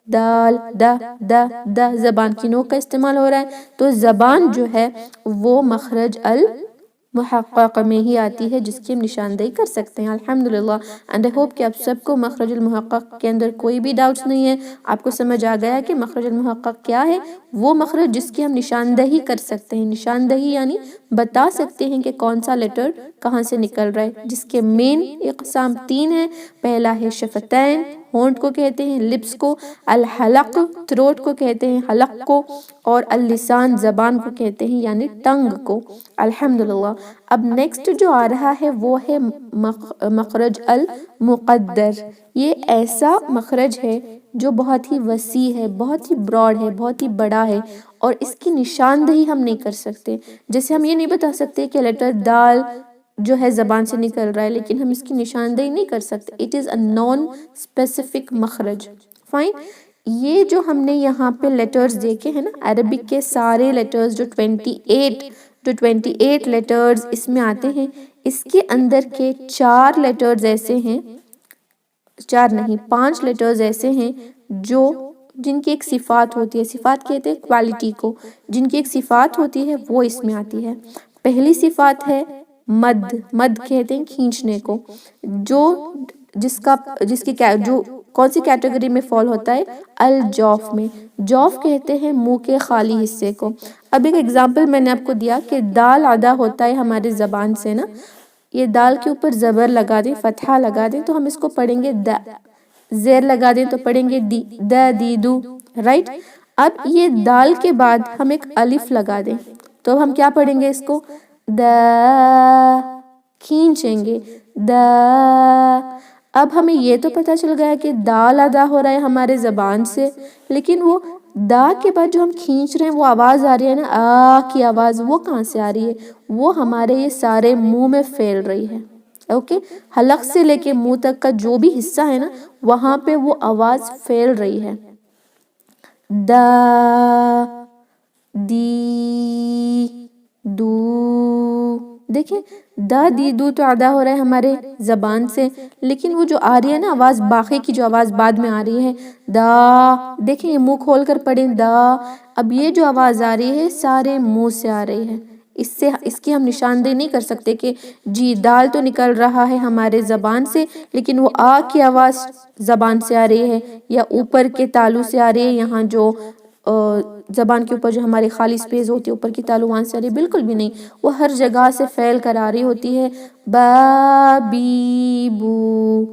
دال دا دا دا, زبان کی نوک کا استعمال ہو رہا ہے. تو زبان جو ہے وہ مخرج المحقق میں ہی آتی ہے, جس کی ہم نشاندہی کر سکتے ہیں. الحمدللہ, اینڈ I hope کہ آپ سب کو مخرج المحقق کے اندر کوئی بھی ڈاؤٹس نہیں ہے. آپ کو سمجھ آ گیا کہ مخرج المحقق کیا ہے. وہ مخرج جس کی ہم نشاندہی کر سکتے ہیں. نشاندہی یعنی بتا سکتے ہیں کہ کون سا لیٹر کہاں سے نکل رہا ہے, جس کے مین اقسام 3 ہیں. پہلا ہے شفتین, ہونٹ کو کہتے ہیں, لپس کو, الحلق تھروٹ کو کہتے ہیں, حلق کو, اور اللسان زبان کو کہتے ہیں, یعنی ٹنگ کو. الحمدللہ. اب نیکسٹ جو آ رہا ہے وہ ہے مخرج المقدر. یہ ایسا مخرج ہے جو بہت ہی وسیع ہے, بہت ہی براڈ ہے, بہت ہی بڑا ہے, اور اس کی نشاندہی ہم نہیں کر سکتے. جیسے ہم یہ نہیں بتا سکتے کہ لیٹر دال جو ہے زبان سے نکل رہا ہے, لیکن ہم اس کی نشاندہی نہیں کر سکتے. it is a non specific مخرج. فائن, یہ جو ہم نے یہاں پہ لیٹرز دیکھے ہیں نا, عربک کے سارے لیٹرز جو 28 لیٹرز اس میں آتے ہیں, اس کے اندر کے 4 لیٹرز ایسے ہیں, 4 نہیں 5 لیٹرز ایسے ہیں جن کی ایک صفات ہوتی ہے. صفات کہتے ہیں کوالٹی کو, جن کی ایک صفات ہوتی ہے وہ اس میں آتی ہے. پہلی صفات ہے مد. مد کہتے ہیں کھینچنے کو, جو کون سی کیٹیگری میں فال ہوتا ہے, الجوف میں. جوف کہتے ہیں منہ کے خالی حصے کو. اب ایک ایگزامپل میں نے آپ کو دیا کہ دال ادا ہوتا ہے ہمارے زبان سے نا, یہ دال کے اوپر زبر لگا دیں, فتحہ لگا دیں, تو ہم اس کو پڑھیں گے دا. زیر لگا دیں تو پڑھیں گے دی، دا دی دو، رائٹ. اب یہ دال کے بعد ہم ایک الف لگا دیں تو ہم کیا پڑھیں گے اس کو؟ دا، کھینچیں گے دا. اب ہمیں یہ تو پتہ چل گیا کہ دال ادا ہو رہا ہے ہمارے زبان سے، لیکن وہ دا کے بعد جو ہم کھینچ رہے ہیں وہ آواز آ رہی ہے نا، آ کی آواز، وہ کہاں سے آ رہی ہے؟ وہ ہمارے یہ سارے منہ میں پھیل رہی ہے. اوکے، حلق سے لے کے منہ تک کا جو بھی حصہ ہے نا وہاں پہ وہ آواز پھیل رہی ہے. دا، دی، دو. دیکھیں دا دی دو تو ادا ہو رہا ہے ہمارے زبان سے، لیکن وہ جو آ رہی ہے نا آواز، باقی کی جو آواز بعد میں آ رہی ہے دا، دیکھیں یہ منہ کھول کر پڑھیں دا. اب یہ جو آواز آ رہی ہے سارے منہ سے آ رہی ہے. اس کی ہم نشاندہی نہیں کر سکتے کہ جی دال تو نکل رہا ہے ہمارے زبان سے، لیکن وہ آ کی آواز زبان سے آ رہی ہے یا اوپر کے تالو سے آ رہی ہے، یہاں جو زبان کے اوپر جو ہماری خالی سپیس ہوتی ہے اوپر کی تالو وہاں سے آ رہی ہے، بالکل بھی نہیں. وہ ہر جگہ سے پھیل کر آ رہی ہوتی ہے. با بی بو،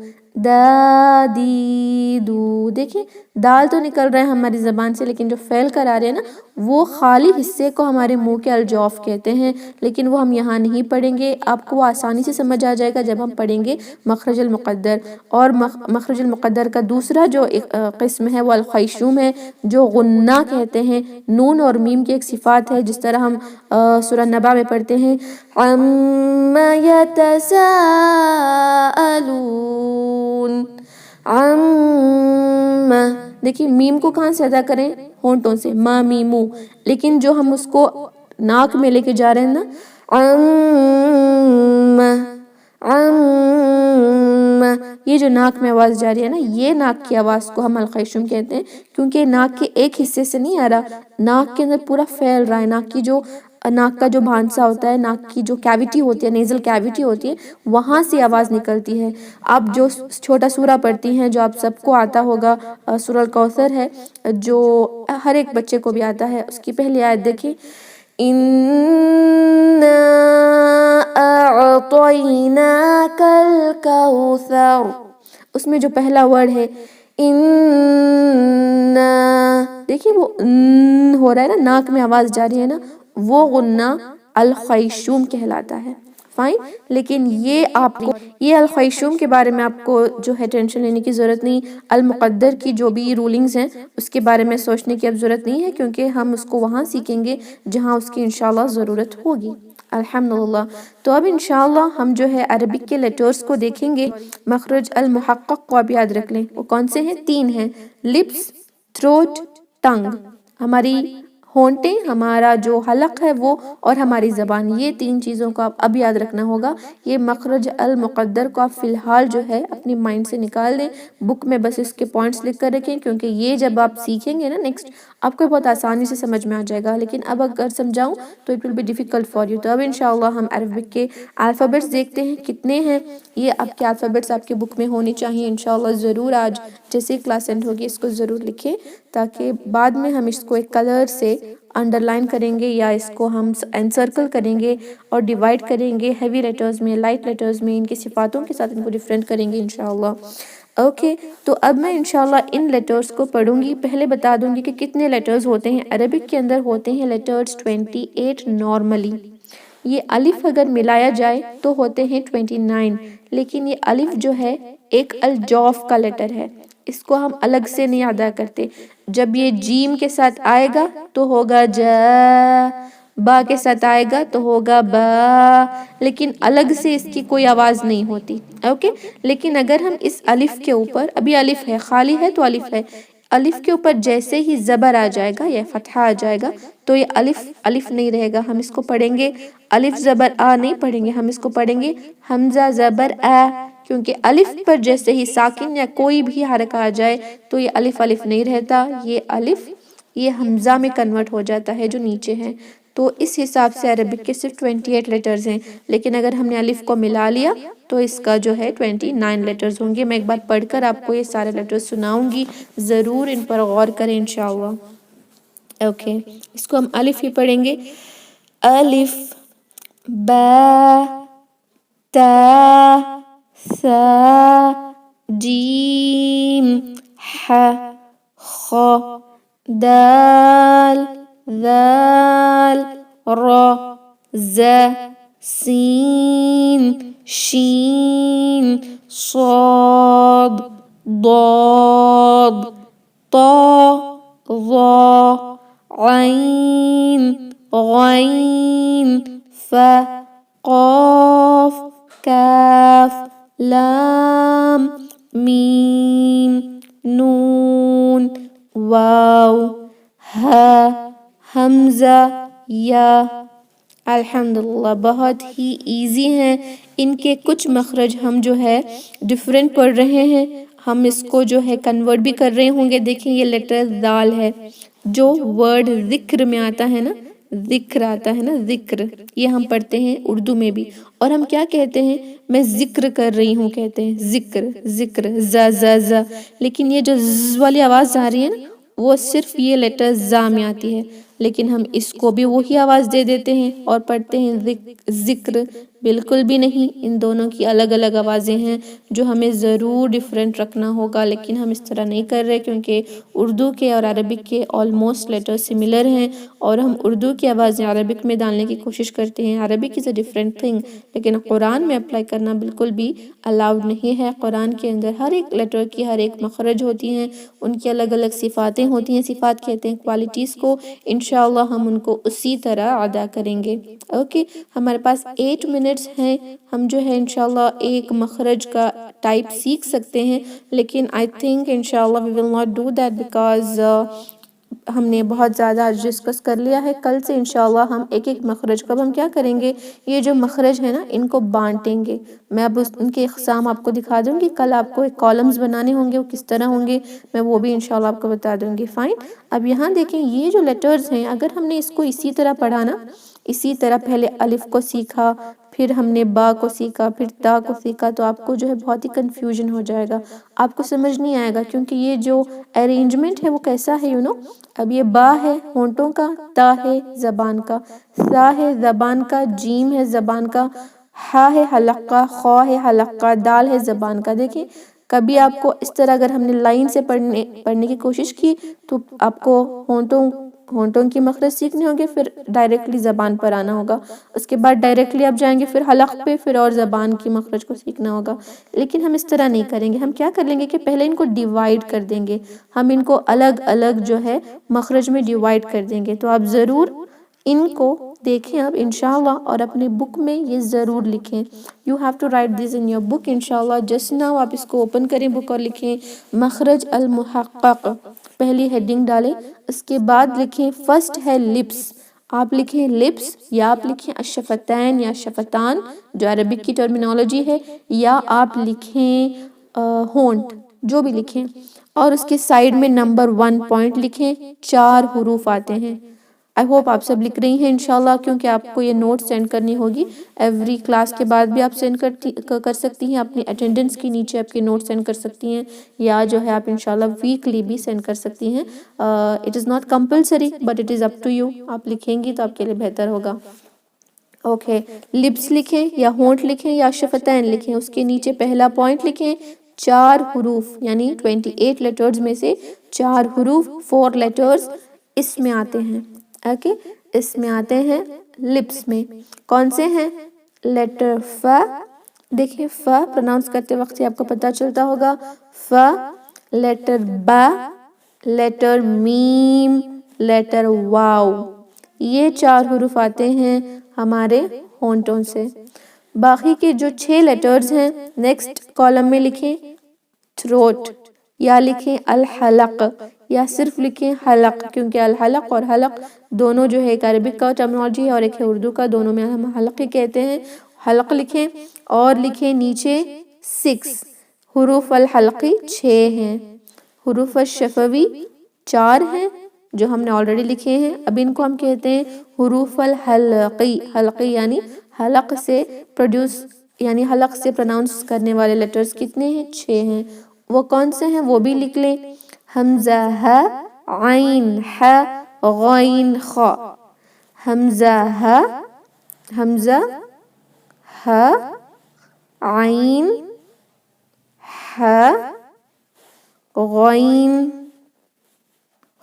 دا دی دو. دیکھیں دال تو نکل رہا ہے ہماری زبان سے، لیکن جو پھیل کر آ رہے ہیں نا وہ خالی حصے کو ہمارے منہ کے الجوف کہتے ہیں، لیکن وہ ہم یہاں نہیں پڑھیں گے. آپ کو وہ آسانی سے سمجھ آ جائے گا جب ہم پڑھیں گے مخرج المقدر. اور مخرج المقدر کا دوسرا جو قسم ہے وہ الخیشوم ہے، جو غنہ کہتے ہیں. نون اور میم کی ایک صفات ہے، جس طرح ہم سورہ نبا میں پڑھتے ہیں عَمَّ يَتَسَاءَلُونَ. عَمَّ، دیکھیں میم کو کہاں سے ادا کریں؟ ہونٹوں سے، ما میمو. لیکن جو ہم اس کو ناک میں لے کے جا رہے ہیں نا، عَمَّ عَمَّ، یہ جو ناک میں آواز جا رہی ہے نا، یہ ناک کی آواز کو ہم الخیشوم کہتے ہیں، کیونکہ ناک کے ایک حصے سے نہیں آ رہا، ناک کے اندر پورا پھیل رہا ہے. ناک کا جو بھانسا ہوتا ہے، ناک کی جو کیویٹی ہوتی ہے، نیزل کیویٹی ہوتی ہے، وہاں سے آواز نکلتی ہے. آپ جو چھوٹا سورہ پڑھتی ہیں جو آپ سب کو آتا ہوگا، سورہ الکوثر ہے جو ہر ایک بچے کو بھی آتا ہے، اس کی پہلی آیت دیکھیں، اِنَّا أَعْطَيْنَاكَ الْكَوْثَرَ. اس میں جو پہلا ورڈ ہے اِنَّا، دیکھیں وہ ہو رہا ہے نا، ناک میں آواز جا رہی ہے نا، وہ غنہ الخیشوم کہلاتا ہے. فائن. لیکن یہ الخیشوم کے بارے میں آپ کو جو ہے ٹینشن لینے کی ضرورت نہیں. المقدر کی جو بھی رولنگز ہیں اس کے بارے میں سوچنے کی اب ضرورت نہیں ہے، کیونکہ ہم اس کو وہاں سیکھیں گے جہاں اس کی انشاءاللہ ضرورت ہوگی. الحمدللہ. تو اب انشاءاللہ ہم جو ہے عربک کے لیٹرز کو دیکھیں گے. مخرج المحقق کو آپ یاد رکھ لیں، وہ کون سے ہیں؟ 3 ہیں، لپس، تھروٹ، ٹنگ. ہماری ہونٹیں، ہمارا جو حلق ہے وہ، اور ہماری زبان، یہ 3 چیزوں کو آپ اب یاد رکھنا ہوگا. یہ مخرج المقدر کو آپ فی الحال جو ہے اپنی مائنڈ سے نکال دیں، بک میں بس اس کے پوائنٹس لکھ کر رکھیں، کیونکہ یہ جب آپ سیکھیں گے نا نیکسٹ، آپ کو بہت آسانی سے سمجھ میں آ جائے گا. لیکن اب اگر سمجھاؤں تو it will be difficult for you. تو اب انشاءاللہ ہم عربک کے الفابیٹس دیکھتے ہیں کتنے ہیں. یہ آپ کے الفابیٹس آپ کے بک میں ہونے چاہیے انشاءاللہ. ضرور آج جیسے کلاس اینڈ ہوگی اس کو ضرور لکھیں، تاکہ بعد میں ہم اس کو ایک کلر سے انڈر لائن کریں گے یا اس کو ہم انسرکل کریں گے اور ڈیوائڈ کریں گے ہیوی لیٹرز میں، لائٹ لیٹرز میں، ان کی صفاتوں کے ساتھ ان کو ڈیفرنٹ کریں گے انشاءاللہ. اوکے، تو اب میں انشاءاللہ ان لیٹرز کو پڑھوں گی. پہلے بتا دوں گی کہ کتنے لیٹرز ہوتے ہیں. عربک کے اندر ہوتے ہیں لیٹرز 28 نارملی. یہ الف اگر ملایا جائے تو ہوتے ہیں 29، لیکن یہ الف جو ہے ایک الجوف کا لیٹر ہے، اس کو ہم الگ سے نہیں ادا کرتے. جب یہ جیم کے ساتھ آئے گا تو ہوگا جا، با کے ساتھ آئے گا تو ہوگا با، لیکن الگ سے اس کی کوئی آواز نہیں ہوتی. اوکے، لیکن اگر ہم اس الف کے اوپر، ابھی الف ہے، خالی ہے تو الف ہے، الف کے اوپر جیسے ہی زبر آ جائے گا یا فتحہ آ جائے گا تو یہ الف نہیں رہے گا. ہم اس کو پڑھیں گے الف زبر آ نہیں پڑھیں گے، ہم اس کو پڑھیں گے حمزہ زبر آ، کیونکہ الف پر جیسے ہی ساکن یا کوئی بھی حرکہ آ جائے تو یہ الف نہیں رہتا، یہ الف یہ حمزہ میں کنورٹ ہو جاتا ہے جو نیچے ہے. تو اس حساب سے عربک کے صرف 28 لیٹرز ہیں، لیکن اگر ہم نے الف کو ملا لیا تو اس کا جو ہے 29 لیٹرز ہوں گے. میں ایک بار پڑھ کر آپ کو یہ سارے لیٹرز سناؤں گی، ضرور ان پر غور کریں انشاءاللہ. اوکے، اس کو ہم الف ہی پڑھیں گے. الف، با، تا، ثا، جیم، ح خ دال ذال را ز سین شین صاد ضاد طا ظا عین غین ف قاف کاف لام میم نون واو ہ حمزہ یا۔ الحمدللہ بہت ہی ایزی ہیں، ان کے کچھ مخرج ہم جو ہے ڈیفرنٹ پڑھ رہے ہیں، ہم اس کو جو ہے کنورٹ بھی کر رہے ہوں گے۔ دیکھیں یہ لیٹر دال ہے جو ورڈ ذکر میں آتا ہے نا، ذکر آتا ہے نا، ذکر، یہ ہم پڑھتے ہیں اردو میں بھی، اور ہم کیا کہتے ہیں، میں ذکر کر رہی ہوں کہتے ہیں، ذکر ذکر ز ز ز، لیکن یہ جو ز والی آواز آ رہی ہے نا وہ صرف یہ لیٹر زا میں آتی ہے، لیکن ہم اس کو بھی وہی آواز دے دیتے ہیں اور پڑھتے ہیں ذکر، بالکل بھی نہیں، ان دونوں کی الگ الگ آوازیں ہیں جو ہمیں ضرور ڈیفرنٹ رکھنا ہوگا، لیکن ہم اس طرح نہیں کر رہے کیونکہ اردو کے اور عربک کے آلموسٹ لیٹر سملر ہیں، اور ہم اردو کی آوازیں عربک میں ڈالنے کی کوشش کرتے ہیں۔ Arabic is a different thing, لیکن قرآن میں اپلائی کرنا بالکل بھی الاؤڈ نہیں ہے۔ قرآن کے اندر ہر ایک لیٹر کی ہر ایک مخرج ہوتی ہیں، ان کی الگ الگ صفاتیں ہوتی ہیں، صفات کہتے ہیں کوالٹیز کو، انشاءاللہ ہم ان کو اسی طرح ادا کریں گے۔ اوکے، ہمارے پاس 8 منٹس ہیں، ہم جو ہے انشاءاللہ ایک مخرج کا ٹائپ سیکھ سکتے ہیں، لیکن I think انشاءاللہ we will not do that because ہم نے بہت زیادہ ڈسکس کر لیا ہے۔ کل سے انشاءاللہ ہم ایک ایک مخرج کو ہم کیا کریں گے، یہ جو مخرج ہے نا ان کو بانٹیں گے، میں اب ان کے اقسام آپ کو دکھا دوں گی، کل آپ کو ایک کالمز بنانے ہوں گے، وہ کس طرح ہوں گے میں وہ بھی انشاءاللہ آپ کو بتا دوں گی۔ فائن، اب یہاں دیکھیں یہ جو لیٹرز ہیں اگر ہم نے اس کو اسی طرح پڑھا نا، اسی طرح پہلے الف کو سیکھا، پھر ہم نے با کو سیکھا، پھر تا کو سیکھا، تو آپ کو جو ہے بہت ہی کنفیوژن ہو جائے گا، آپ کو سمجھ نہیں آئے گا، کیونکہ یہ جو ارینجمنٹ ہے وہ کیسا ہے اب یہ با ہے ہونٹوں کا، تا ہے زبان کا، سا ہے زبان کا، جیم ہے زبان کا، ہا ہے حلق کا، خا ہے حلق کا، دال ہے زبان کا۔ دیکھیں کبھی آپ کو اس طرح اگر ہم نے لائن سے پڑھنے کی کوشش کی تو آپ کو ہونٹوں کی مخرج سیکھنے ہوں گے، پھر ڈائریکٹلی زبان پر آنا ہوگا، اس کے بعد ڈائریکٹلی آپ جائیں گے پھر حلق پہ، پھر اور زبان کی مخرج کو سیکھنا ہوگا، لیکن ہم اس طرح نہیں کریں گے۔ ہم کیا کر لیں گے کہ پہلے ان کو ڈیوائیڈ کر دیں گے، ہم ان کو الگ الگ جو ہے مخرج میں ڈیوائیڈ کر دیں گے، تو آپ ضرور ان کو دیکھیں اب انشاءاللہ، اور اپنے بک میں یہ ضرور لکھیں۔ You have to write this in your book انشاءاللہ۔ just now آپ اس کو اوپن کریں بک اور لکھیں مخرج المحقق، پہلی ہیڈنگ ڈالیں، اس کے بعد لکھیں فرسٹ ہے لپس، آپ لکھیں لپس، یا آپ لکھیں الشفتین یا شفتان جو عربک کی ٹرمینالوجی ہے، یا آپ لکھیں ہونٹ، جو بھی لکھیں، اور اس کے سائیڈ میں نمبر 1 پوائنٹ لکھیں، 4 حروف آتے ہیں۔ آئی ہوپ آپ سب لکھ رہی ہیں انشاءاللہ، کیونکہ آپ کو یہ نوٹ سینڈ کرنی ہوگی ایوری کلاس کے بعد بھی آپ سینڈ کر سکتی ہیں، اپنی اٹینڈنس کے نیچے آپ کے نوٹ سینڈ کر سکتی ہیں، یا جو ہے آپ انشاءاللہ ویکلی بھی سینڈ کر سکتی ہیں۔ It is not compulsory but it is up to you, آپ لکھیں گی تو آپ کے لیے بہتر ہوگا۔ اوکے، لپس لکھیں یا ہونٹ لکھیں یا شفتین لکھیں، اس کے نیچے پہلا پوائنٹ لکھیں 4 حروف، یعنی 28 لیٹرز میں سے 4 حروف، 4 لیٹرز اس میں آتے ہیں۔ اوکے، اس میں آتے ہیں لپس میں، کون سے ہیں؟ لیٹر ف، دیکھیں ف پروناؤنس کرتے وقت آپ کو پتہ چلتا ہوگا، ف، لیٹر با، لیٹر میم، لیٹر واو، یہ 4 حروف آتے ہیں ہمارے ہونٹوں سے۔ باقی کے جو 6 لیٹرز ہیں نیکسٹ کالم میں لکھیں تھروٹ، یا لکھیں الحلق، یا صرف لکھیں حلق، کیونکہ الحلق اور حلق دونوں جو ہے ایک عربک کا ٹرمینالوجی ہے اور ایک ہے اردو کا، دونوں میں ہم حلق ہی کہتے ہیں۔ حلق لکھیں اور لکھیں نیچے 6 حروف الحلقی 6 ہیں، حروف الشفوی 4 ہیں جو ہم نے آلریڈی لکھے ہیں، اب ان کو ہم کہتے ہیں حروف الحلقی، حلقی یعنی حلق سے پروڈیوس، یعنی حلق سے پروناؤنس کرنے والے لیٹرز کتنے ہیں؟ 6 ہیں، وہ کون سے ہیں وہ بھی لکھ لیں، حمزہ ہ، عین ح، غین خ، حمزہ ہ، حمزہ ہ، عین ح، غین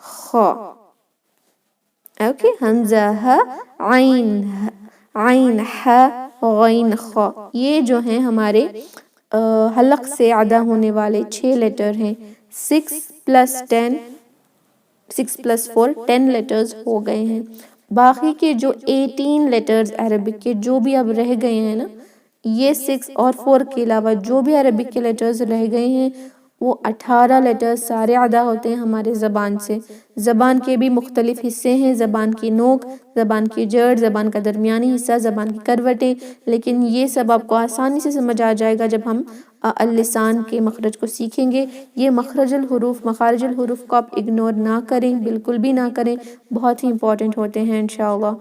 خ، اوکے، حمزہ ہ، عین ح، غین خ، یہ جو ہیں ہمارے حلق سے ادا ہونے والے 6 لیٹر ہیں. 6 + 10، 6 + 4 10 لیٹرز ہو گئے ہیں. باقی کے جو 18 لیٹرز عربک کے جو بھی اب رہ گئے ہیں نا، یہ 6 اور 4 کے علاوہ جو بھی عربک کے لیٹرز رہ گئے ہیں وہ 18 لیٹرز سارے ادا ہوتے ہیں ہمارے زبان سے. زبان کے بھی مختلف حصے ہیں، زبان کی نوک، زبان کی جڑ، زبان کا درمیانی حصہ، زبان کی کروٹیں، لیکن یہ سب آپ کو آسانی سے سمجھ آ جائے گا جب ہم اللسان کے مخرج کو سیکھیں گے. یہ مخرج الحروف، مخارج الحروف کو آپ اگنور نہ کریں، بالکل بھی نہ کریں، بہت ہی امپورٹنٹ ہوتے ہیں انشاءاللہ.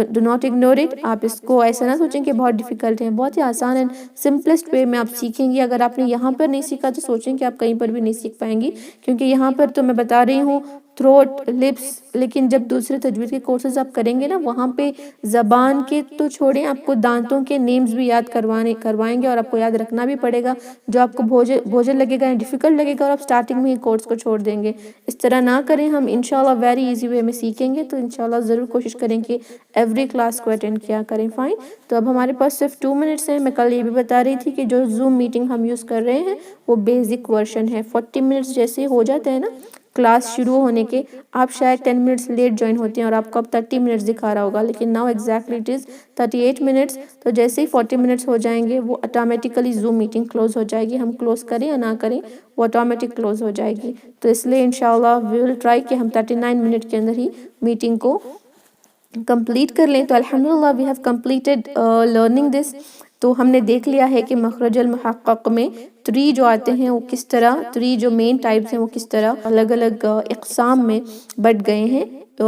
Do not ignore it. آپ اس کو ایسا نہ سوچیں کہ بہت ڈیفیکلٹ ہیں، بہت ہی آسان ہے، سمپلسٹ وے میں آپ سیکھیں گے. اگر آپ نے یہاں پر نہیں سیکھا تو سوچیں کہ آپ کہیں پر بھی نہیں سیکھ پائیں گی، کیونکہ یہاں پر تو میں بتا رہی ہوں تھروٹ، لپس، لیکن جب دوسرے تجوید کے کورسز آپ کریں گے نا، وہاں پہ زبان کے تو چھوڑیں، آپ کو دانتوں کے نیمز بھی یاد کروائیں گے، اور آپ کو یاد رکھنا بھی پڑے گا، جو آپ کو بوجھل لگے گا، ڈیفیکلٹ لگے گا، اور آپ سٹارٹنگ میں ہی کورس کو چھوڑ دیں گے. اس طرح نہ کریں. ہم انشاءاللہ ویری ایزی وے میں سیکھیں گے، تو انشاءاللہ ضرور کوشش کریں کہ ایوری کلاس کو اٹینڈ کیا کریں. فائن. تو اب ہمارے پاس صرف 2 منٹس ہیں. میں کل یہ بھی بتا رہی تھی کہ جو زوم میٹنگ ہم یوز کر رہے ہیں وہ بیسک ورژن ہے. 40 منٹس جیسے ہو جاتے ہیں نا کلاس شروع ہونے کے، آپ شاید 10 منٹس لیٹ جوائن ہوتے ہیں اور آپ کو اب 30 منٹس دکھا رہا ہوگا، لیکن now exactly it is 38 minutes. تو جیسے ہی 40 منٹس ہو جائیں گے وہ آٹومیٹیکلی زوم میٹنگ کلوز ہو جائے گی. ہم کلوز کریں یا نہ کریں وہ آٹومیٹک کلوز ہو جائے گی. تو اس لیے انشاءاللہ وی ول ٹرائی کہ ہم 39 منٹ کے اندر ہی میٹنگ کو کمپلیٹ کر لیں. تو الحمدللہ we have completed learning this. تو ہم نے دیکھ لیا ہے کہ مخرج المحقق میں 3 جو آتے ہیں وہ کس طرح، 3 جو مین ٹائپس ہیں وہ کس طرح الگ الگ اقسام میں بٹ گئے ہیں.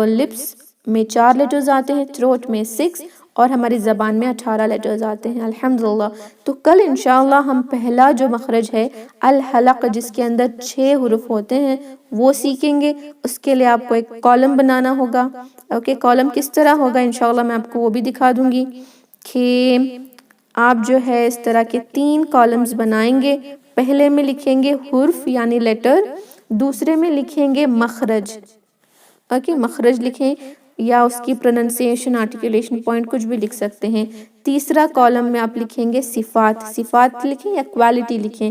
لپس میں 4 لیٹرز آتے ہیں، تھروٹ میں 6، اور ہماری زبان میں 18 لیٹرز آتے ہیں الحمدللہ. تو کل انشاءاللہ ہم پہلا جو مخرج ہے الحلق، جس کے اندر 6 حروف ہوتے ہیں، وہ سیکھیں گے. اس کے لیے آپ کو ایک کالم بنانا ہوگا. اوکے، کالم کس طرح ہوگا انشاءاللہ میں آپ کو وہ بھی دکھا دوں گی کہ آپ جو ہے اس طرح کے 3 کالمز بنائیں گے. پہلے میں لکھیں گے حرف یعنی لیٹر، دوسرے میں لکھیں گے مخرج. اوکے، مخرج لکھیں یا اس کی پروننسیشن، آرٹیکولیشن پوائنٹ کچھ بھی لکھ سکتے ہیں. تیسرا کالم میں آپ لکھیں گے صفات. صفات لکھیں یا کوالٹی لکھیں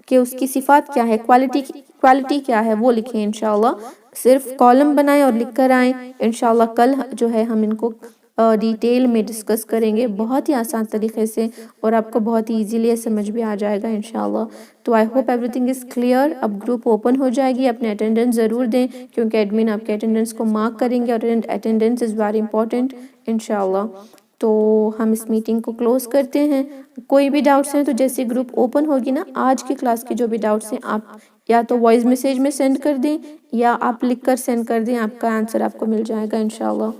کہ اس کی صفات کیا ہے، کوالٹی کیا ہے وہ لکھیں انشاءاللہ. صرف کالم بنائیں اور لکھ کر آئیں. انشاءاللہ کل جو ہے ہم ان کو ڈیٹیل میں ڈسکس کریں گے بہت ہی آسان طریقے سے، اور آپ کو بہت ہی ایزیلی سمجھ بھی آ جائے گا انشاءاللہ. تو I hope every thing is clear. اب گروپ اوپن ہو جائے گی. اپنے اٹینڈنس ضرور دیں کیونکہ ایڈمن آپ کے اٹینڈنس کو مارک کریں گے، اور اٹینڈنس از ویری امپورٹنٹ انشاءاللہ. تو ہم اس میٹنگ کو کلوز کرتے ہیں. کوئی بھی ڈاؤٹس ہیں تو جیسے گروپ اوپن ہوگی نا، آج کی کلاس کے جو بھی ڈاؤٹس ہیں آپ یا تو وائس میسیج میں سینڈ کر دیں یا آپ لکھ کر سینڈ کر دیں، آپ کا آنسر آپ کو مل جائے گا انشاءاللہ.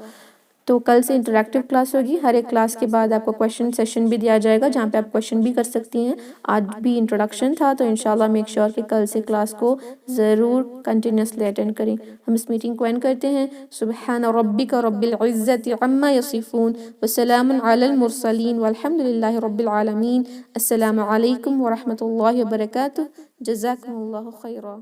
تو کل سے انٹریکٹیو کلاس ہوگی. ہر ایک کلاس کے بعد آپ کو کویشچن سیشن بھی دیا جائے گا جہاں پہ آپ کویشچن بھی کر سکتی ہیں. آج بھی انٹروڈکشن تھا، تو انشاءاللہ میک شیور کہ کل سے کلاس کو ضرور کنٹینیوسلی اٹینڈ کریں. ہم اس میٹنگ کو اینڈ کرتے ہیں. سبحان ربک رب العزت عما یصفون وسلام علی المرسلین والحمد للہ رب العالمین. السلام علیکم ورحمۃ اللہ وبرکاتہ. جزاکم اللہ خیرا.